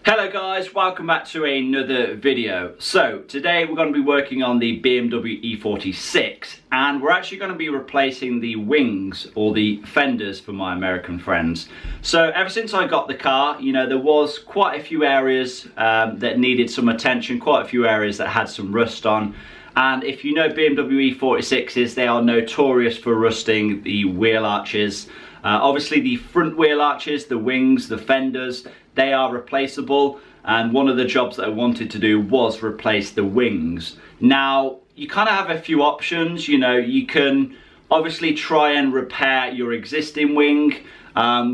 Hello guys, welcome back to another video. So today we're going to be working on the BMW E46 and we're actually going to be replacing the wings or the fenders for my American friends. So ever since I got the car, you know, there was quite a few areas that needed some attention, quite a few areas that had some rust on. And if you know BMW E46s, they are notorious for rusting the wheel arches. Obviously the front wheel arches, the wings, the fenders, they are replaceable, and one of the jobs that I wanted to do was replace the wings. Now you kind of have a few options. You know, you can obviously try and repair your existing wing,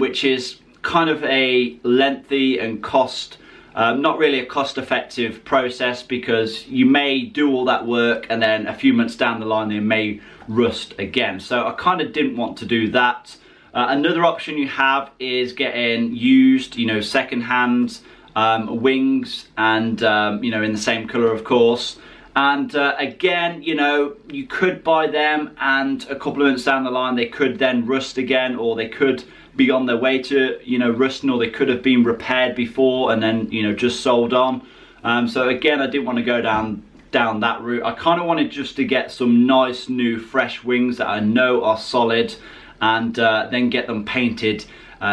which is kind of a lengthy and not really a cost-effective process, because you may do all that work and then a few months down the line they may rust again. So I kind of didn't want to do that. Another option you have is getting used, you know, second-hand wings, and you know, in the same color of course. And again, you know, you could buy them and a couple of months down the line they could then rust again, or they could be on their way to, you know, rusting, or they could have been repaired before and then, you know, just sold on. So again, I didn't want to go down that route. I kind of wanted just to get some nice new fresh wings that I know are solid, and then get them painted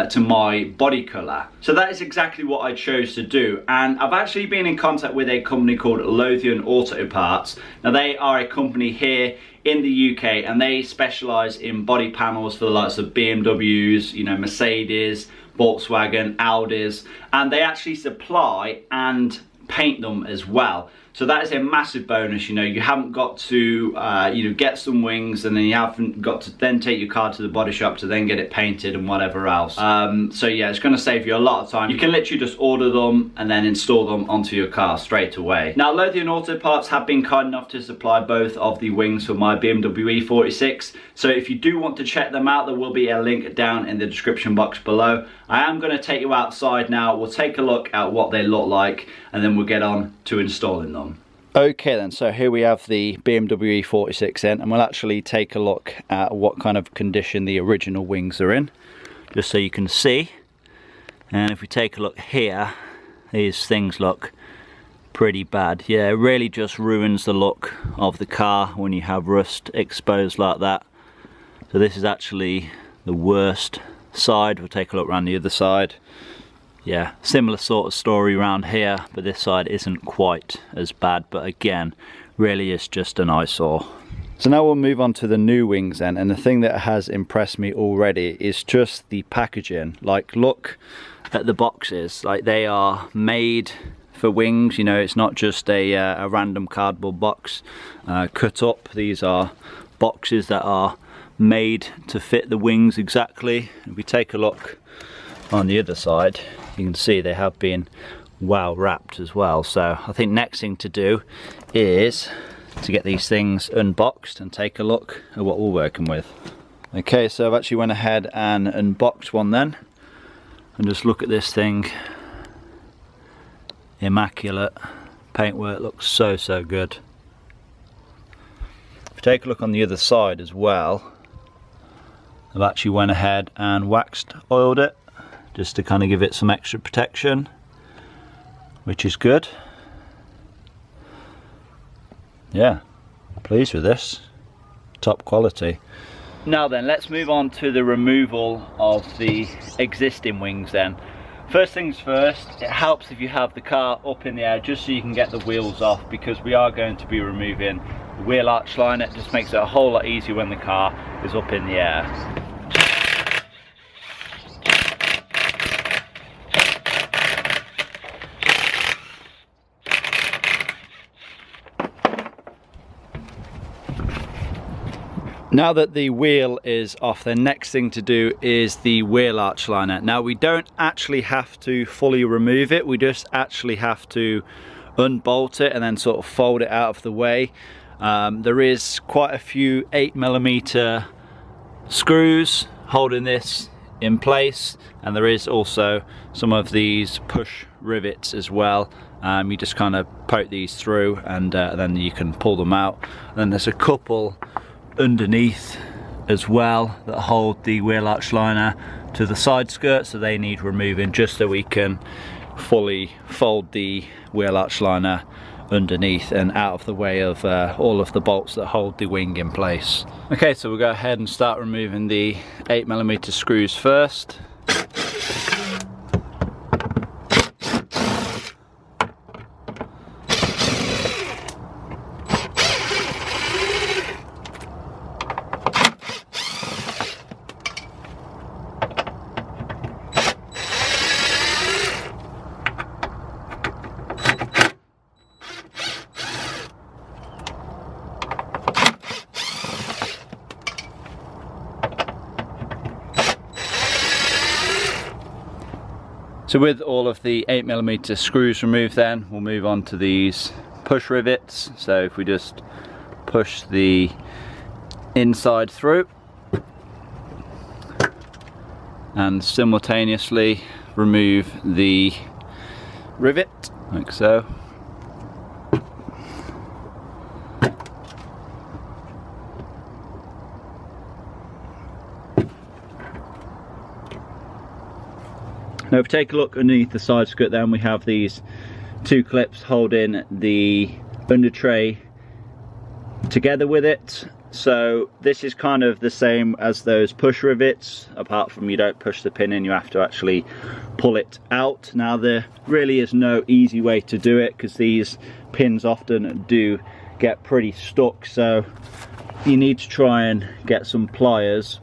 to my body colour. So that is exactly what I chose to do, and I've actually been in contact with a company called Lothian AutoParts. Now they are a company here in the UK and they specialise in body panels for the likes of BMWs, you know, Mercedes, Volkswagen, Audis, and they actually supply and paint them as well. So that is a massive bonus. You know, you haven't got to you know, get some wings and then you haven't got to then take your car to the body shop to then get it painted and whatever else. So yeah, it's going to save you a lot of time. You can literally just order them and then install them onto your car straight away. Now Lothian AutoParts have been kind enough to supply both of the wings for my BMW E46. So if you do want to check them out, there will be a link down in the description box below. I am going to take you outside now. We'll take a look at what they look like and then we'll get on to installing them. Okay then, so here we have the BMW E46 in, and we'll actually take a look at what kind of condition the original wings are in, just so you can see. And if we take a look here, these things look pretty bad. Yeah, it really just ruins the look of the car when you have rust exposed like that. So this is actually the worst side. We'll take a look around the other side. Yeah, similar sort of story around here, but this side isn't quite as bad, but again, really is just an eyesore. So now we'll move on to the new wings then, and the thing that has impressed me already is just the packaging. Like, look at the boxes, like they are made for wings. You know, it's not just a random cardboard box cut up. These are boxes that are made to fit the wings exactly. If we take a look on the other side, you can see they have been well wrapped as well. So I think next thing to do is to get these things unboxed and take a look at what we're working with. Okay, so I've actually went ahead and unboxed one then, and just look at this thing. Immaculate paintwork, looks so good. If you take a look on the other side as well, I've actually went ahead and waxed oiled it, just to kind of give it some extra protection, which is good. Yeah, pleased with this, top quality. Now then, let's move on to the removal of the existing wings then. First things first, it helps if you have the car up in the air just so you can get the wheels off, because we are going to be removing the wheel arch line. It just makes it a whole lot easier when the car is up in the air. Now that the wheel is off, the next thing to do is the wheel arch liner. Now we don't actually have to fully remove it, we just actually have to unbolt it and then sort of fold it out of the way. There is quite a few 8mm screws holding this in place, and there is also some of these push rivets as well. You just kind of poke these through and then you can pull them out. And then there's a couple underneath as well that hold the wheel arch liner to the side skirt, so they need removing just so we can fully fold the wheel arch liner underneath and out of the way of all of the bolts that hold the wing in place. Okay, so we'll go ahead and start removing the 8mm screws first. So with all of the 8mm screws removed, then we'll move on to these push rivets. So if we just push the inside through and simultaneously remove the rivet like so. Now if we take a look underneath the side skirt, then we have these two clips holding the under tray together with it. So this is kind of the same as those push rivets, apart from you don't push the pin in, you have to actually pull it out. Now there really is no easy way to do it because these pins often do get pretty stuck, so you need to try and get some pliers,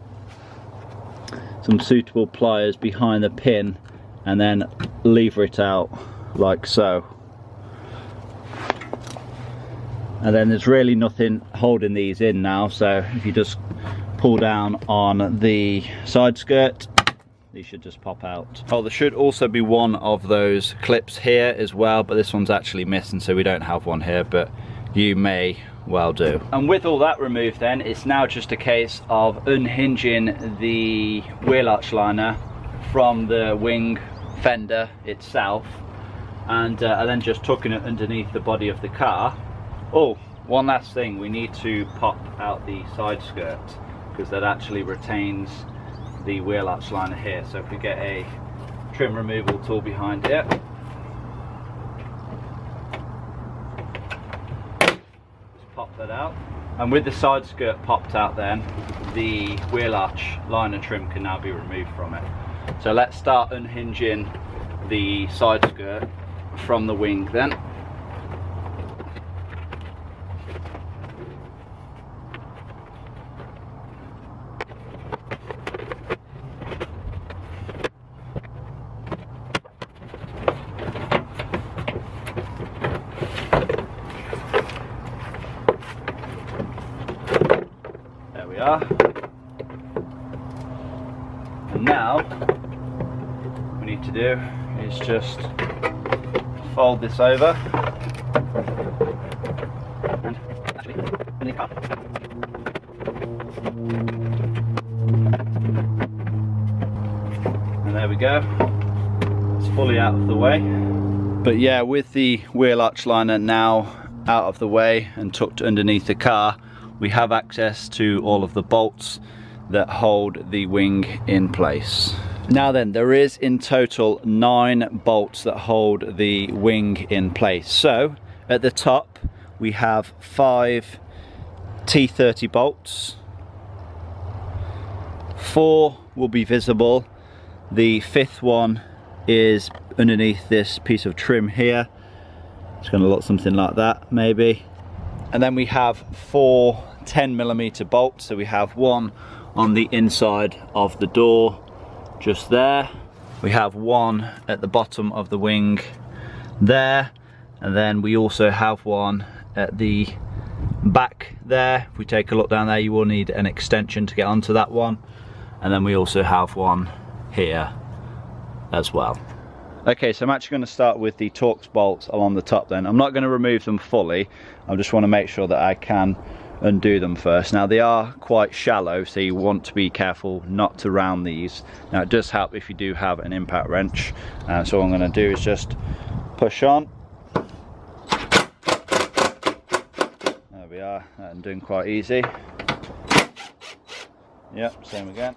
some suitable pliers behind the pin, and then lever it out like so. And then there's really nothing holding these in now, so if you just pull down on the side skirt, these should just pop out. Oh, there should also be one of those clips here as well, but this one's actually missing, so we don't have one here, but you may well do. And with all that removed, then it's now just a case of unhinging the wheel arch liner from the wing fender itself, and then just tucking it underneath the body of the car. Oh, one last thing, we need to pop out the side skirt because that actually retains the wheel arch liner here. So if we get a trim removal tool behind here, just pop that out. And with the side skirt popped out, then the wheel arch liner trim can now be removed from it. So let's start unhinging the side skirt from the wing then. There we are. And now we need to do is just fold this over and actually really cut. And there we go, it's fully out of the way. But yeah, with the wheel arch liner now out of the way and tucked underneath the car, we have access to all of the bolts that hold the wing in place. Now then, there is in total 9 bolts that hold the wing in place. So at the top we have 5 T30 bolts. 4 will be visible. The 5th one is underneath this piece of trim here. It's going to look something like that maybe. And then we have 4 10mm bolts. So we have one on the inside of the door just there. We have one at the bottom of the wing there, and then we also have one at the back there. If we take a look down there, you will need an extension to get onto that one, and then we also have one here as well. Okay, so I'm actually going to start with the Torx bolts along the top then. I'm not going to remove them fully, I just want to make sure that I can undo them first. Now they are quite shallow, so you want to be careful not to round these. Now it does help if you do have an impact wrench. So what I'm going to do is just push on. There we are, and doing quite easy. Yep, same again.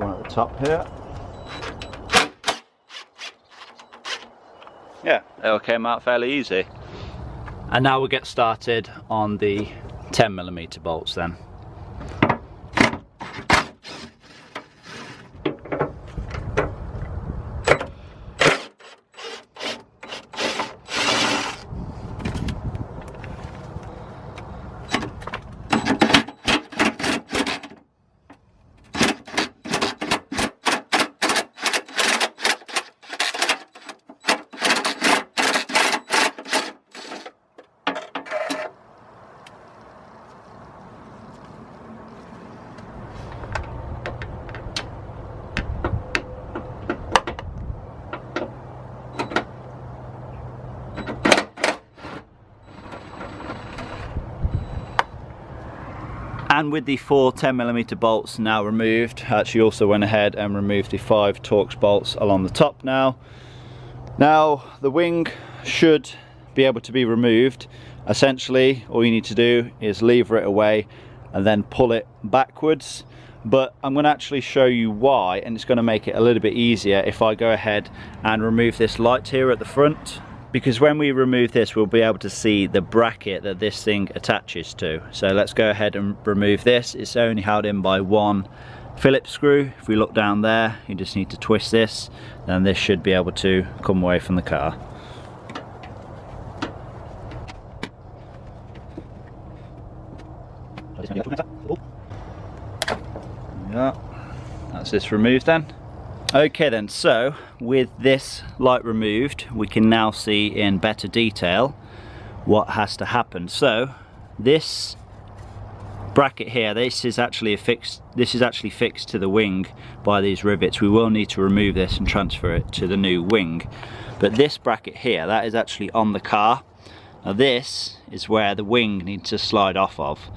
one at the top here. Yeah, it all came out fairly easy. And now we'll get started on the 10mm bolts then. And with the 4 10mm bolts now removed, I actually also went ahead and removed the 5 Torx bolts along the top now. Now the wing should be able to be removed. Essentially all you need to do is lever it away and then pull it backwards. But I'm going to actually show you why, and it's going to make it a little bit easier if I go ahead and remove this light here at the front. Because when we remove this, we'll be able to see the bracket that this thing attaches to. So let's go ahead and remove this. It's only held in by 1 Phillips screw. If we look down there, you just need to twist this, and this should be able to come away from the car. Yeah, that's this removed then. Okay then, so with this light removed, we can now see in better detail what has to happen. So this bracket here, this is actually fixed to the wing by these rivets. We will need to remove this and transfer it to the new wing. But this bracket here, that is actually on the car. Now this is where the wing needs to slide off of.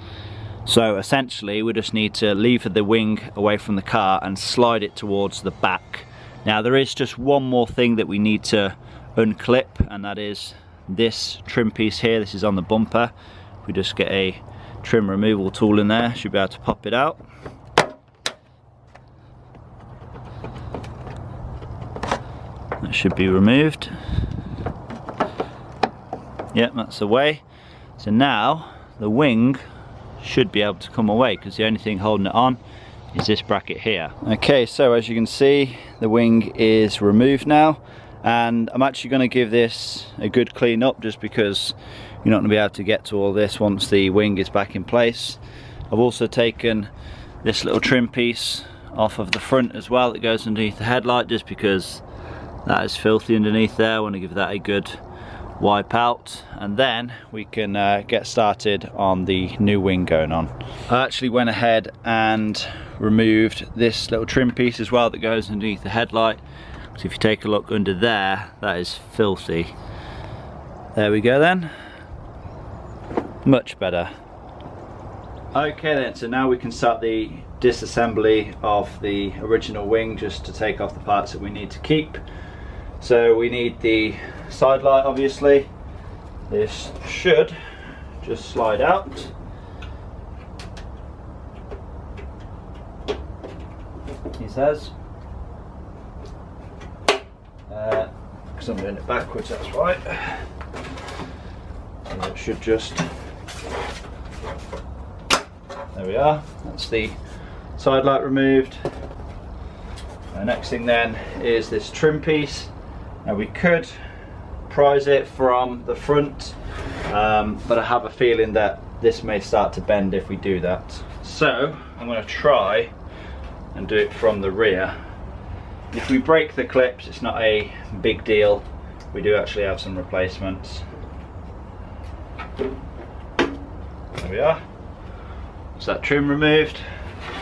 So essentially we just need to lever the wing away from the car and slide it towards the back. Now there is just one more thing that we need to unclip, and that is this trim piece here. This is on the bumper. If we just get a trim removal tool in there, should be able to pop it out. That should be removed. Yep, that's the way. So now the wing should be able to come away, because the only thing holding it on is this bracket here. Okay, so as you can see, the wing is removed now, and I'm actually going to give this a good clean up, just because you're not going to be able to get to all this once the wing is back in place. I've also taken this little trim piece off of the front as well that goes underneath the headlight, just because that is filthy underneath there. I want to give that a good wipe out, and then we can get started on the new wing going on. I actually went ahead and removed this little trim piece as well that goes underneath the headlight. So if you take a look under there, that is filthy. There we go then. Much better. Okay then, so now we can start the disassembly of the original wing, just to take off the parts that we need to keep. So we need the side light, obviously. This should just slide out. He says. Because I'm doing it backwards, that's right. And it should just... There we are. That's the side light removed. The next thing then is this trim piece. Now we could prise it from the front, but I have a feeling that this may start to bend if we do that. So I'm going to try and do it from the rear. If we break the clips, it's not a big deal. We do actually have some replacements. There we are. So that trim removed.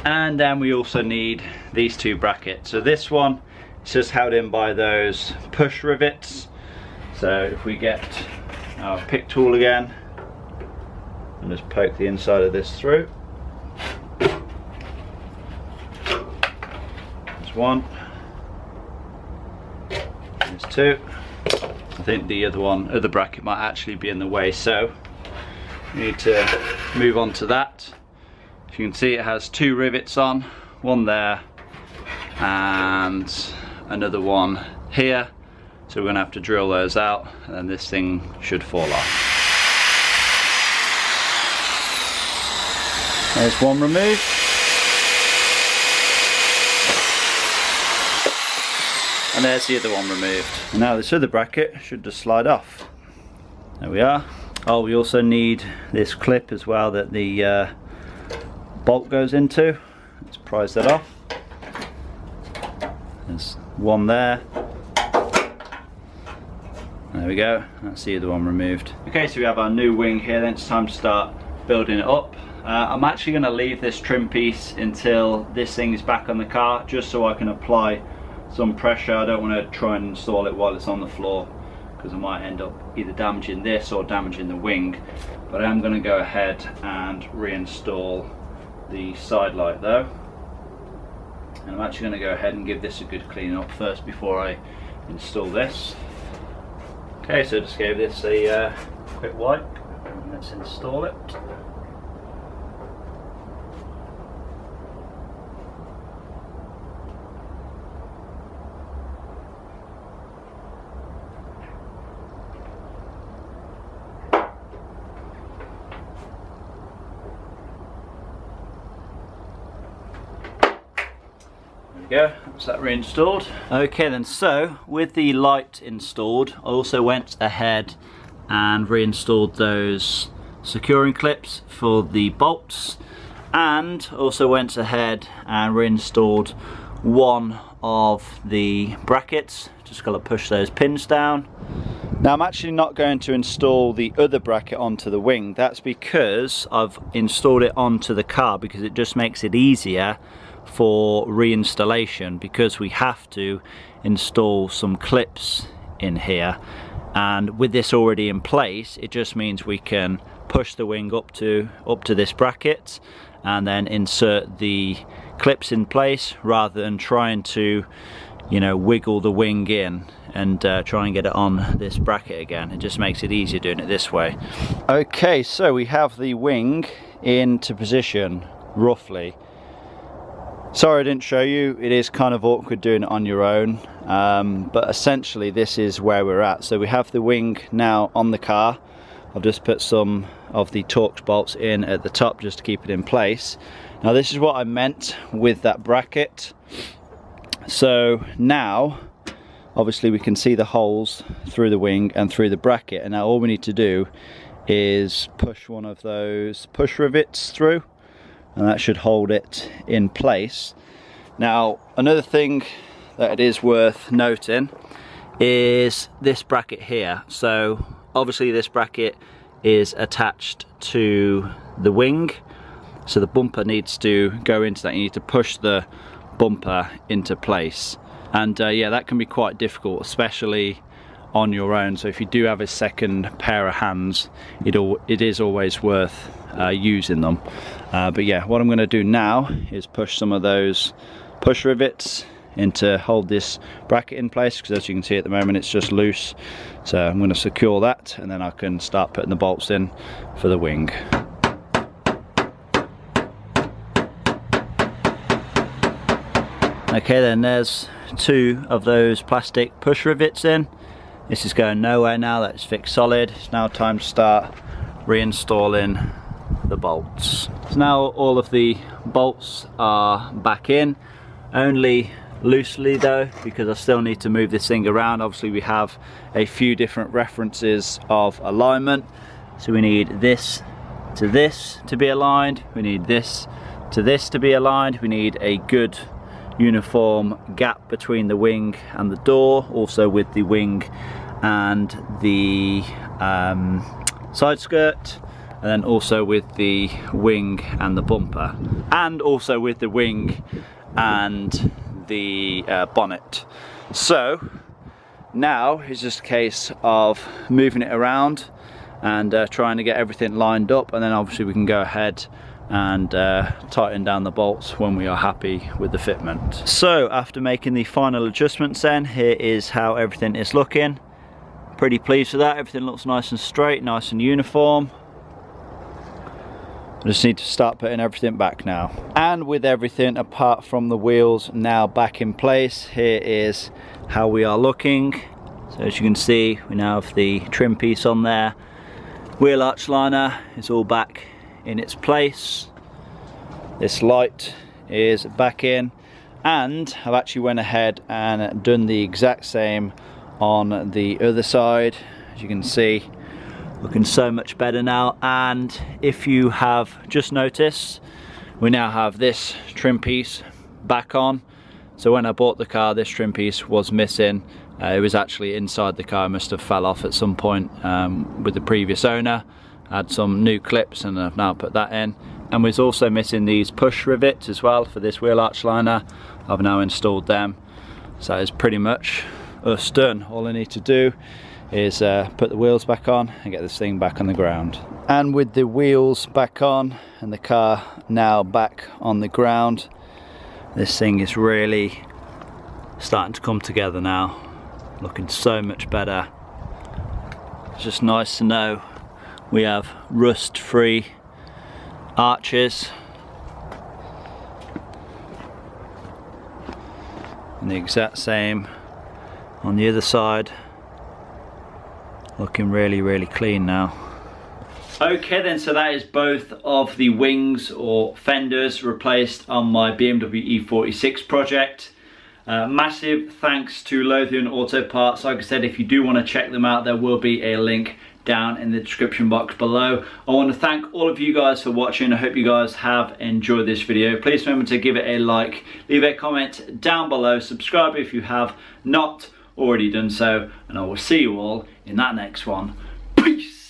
And then we also need these 2 brackets. So this one, it's just held in by those push rivets. So if we get our pick tool again and just poke the inside of this through. There's one. There's 2. I think the other bracket might actually be in the way, so we need to move on to that. If you can see, it has 2 rivets on, one there and another one here. So we're going to have to drill those out, and then this thing should fall off. There's one removed. And there's the other one removed. And now this other bracket should just slide off. There we are. Oh, we also need this clip as well that the bolt goes into. Let's prise that off. There's one there. There we go, that's the other one removed. Okay, so we have our new wing here, then it's time to start building it up. I'm actually going to leave this trim piece until this thing is back on the car, just so I can apply some pressure. I don't want to try and install it while it's on the floor, because I might end up either damaging this or damaging the wing. But I am going to go ahead and reinstall the side light though. And I'm actually going to go ahead and give this a good clean up first before I install this. Okay, so just gave this a quick wipe. Let's install it. Go, that's that reinstalled. Okay then, so with the light installed, I also went ahead and reinstalled those securing clips for the bolts, and also went ahead and reinstalled one of the brackets. Just got to push those pins down. Now I'm actually not going to install the other bracket onto the wing. That's because I've installed it onto the car, because it just makes it easier for reinstallation, because we have to install some clips in here, and with this already in place, it just means we can push the wing up to this bracket and then insert the clips in place, rather than trying to, you know, wiggle the wing in and try and get it on this bracket again. It just makes it easier doing it this way. Okay, so we have the wing into position roughly. Sorry I didn't show you, it is kind of awkward doing it on your own, but essentially this is where we're at. So we have the wing now on the car. I've just put some of the Torx bolts in at the top just to keep it in place. Now this is what I meant with that bracket. So now obviously we can see the holes through the wing and through the bracket, and now all we need to do is push one of those push rivets through, and that should hold it in place. Now another thing that it is worth noting is this bracket here. So obviously this bracket is attached to the wing, so the bumper needs to go into that. You need to push the bumper into place, and yeah, that can be quite difficult, especially on your own. So if you do have a second pair of hands, it is always worth using them. But yeah, what I'm going to do now is push some of those push rivets in to hold this bracket in place, because as you can see at the moment it's just loose. So I'm going to secure that, and then I can start putting the bolts in for the wing. Okay then, there's two of those plastic push rivets in. This is going nowhere now, that's fixed solid. It's now time to start reinstalling the bolts. So now all of the bolts are back in, only loosely though, because I still need to move this thing around. Obviously we have a few different references of alignment, so we need this to be aligned, we need this to this to be aligned, we need a good uniform gap between the wing and the door, also with the wing and the side skirt, and then also with the wing and the bumper, and also with the wing and the bonnet. So now it's just a case of moving it around and trying to get everything lined up, and then obviously we can go ahead and tighten down the bolts when we are happy with the fitment. So after making the final adjustments then, here is how everything is looking. Pretty pleased with that. Everything looks nice and straight, nice and uniform. I just need to start putting everything back now. And with everything apart from the wheels now back in place, here is how we are looking. So as you can see, we now have the trim piece on there. Wheel arch liner is all back in its place. This light is back in, and I've actually went ahead and done the exact same on the other side. As you can see, looking so much better now. And if you have just noticed, we now have this trim piece back on. So when I bought the car, this trim piece was missing. It was actually inside the car. It must have fell off at some point with the previous owner. I had some new clips and I've now put that in. And was also missing these push rivets as well for this wheel arch liner. I've now installed them. So it's pretty much us done. All I need to do is put the wheels back on and get this thing back on the ground. And with the wheels back on and the car now back on the ground, this thing is really starting to come together now. Looking so much better. It's just nice to know we have rust-free arches. And the exact same on the other side. Looking really clean now. Okay then, so that is both of the wings or fenders replaced on my BMW E46 project. Massive thanks to Lothian AutoParts. Like I said, if you do want to check them out, there will be a link down in the description box below. I want to thank all of you guys for watching. I hope you guys have enjoyed this video. Please remember to give it a like, leave a comment down below, subscribe if you have not already done so, and I will see you all in that next one. Peace!